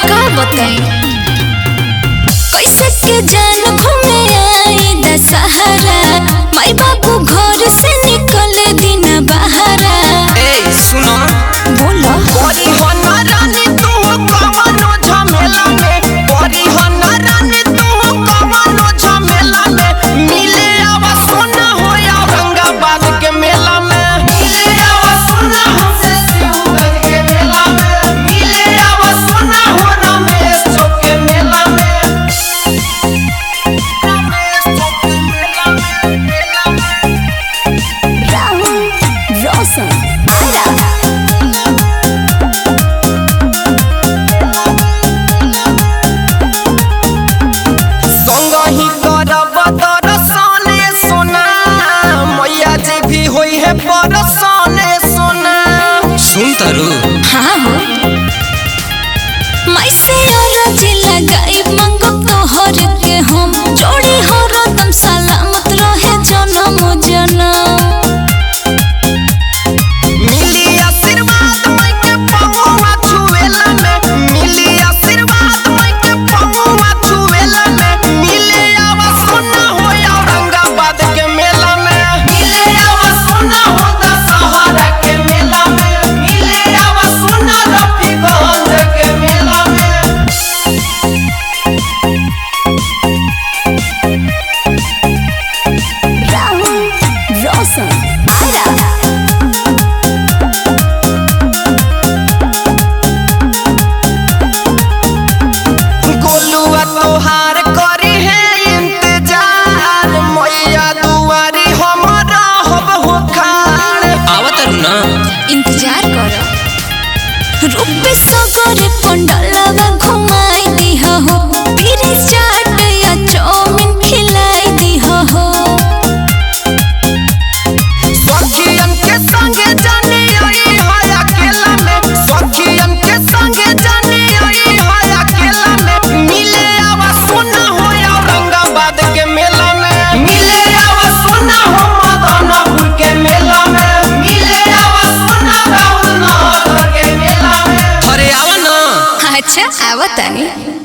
का बताई कैसे के जान घूमे आई दशहरा माई बाबू घर से निकले दिन बहरा। ए सुनो बोलो बड़ी होना रानी तू कवनो झमेला में, बड़ी होना रानी तू कवनो झमेला में, मिले आवा सोना हो औरंगाबाद के मेला में, मिले आवा सोना हमसे शिवगंज के मेला में, मिले आवा सोना हो रमेश चौक के मेला में, रमेश चौक के मेला में। राहुल रोशन संगही करब दर्शने सोना, मैया जी भी होई है परसने सोना। सुन तरु हाँ हो माई से अरजी लगाई मंगो तोहर के हम जोड़ी हरदम सलामत रहे जन्म जन्म। मिली आशीर्वाद माई के पहुआ छुएला में, मिली आशीर्वाद माई के पहुआ छुएला में, मिले आवा सोना हो औरंगाबाद के मेला में, मिले आवा सोना हो दशहरा के मेला में, मिले आवा सोना रफीगंज के मेला में। राहुल रोशन गोलुआ तोहार करी है इंतजार, मैया दुआरी हमारा हब हो खाड़। आवत ना इंतजार करो रूप सगरे पंडलवा घुमाई दिहा हो तेरी चाट या चौमिन खिलाई दिहा हो। सखियन के संगे जानी आई है अकेला में, सखियन के संगे जानी आई है अकेला में, मिले आवा सोना हो औरंगाबाद के मेला में, मिले आवा सोना हो मदनपुर के मेला में, मिले आवा सोना राउरनगर के मेला में। अरे आवा ना। अच्छा आवतानी।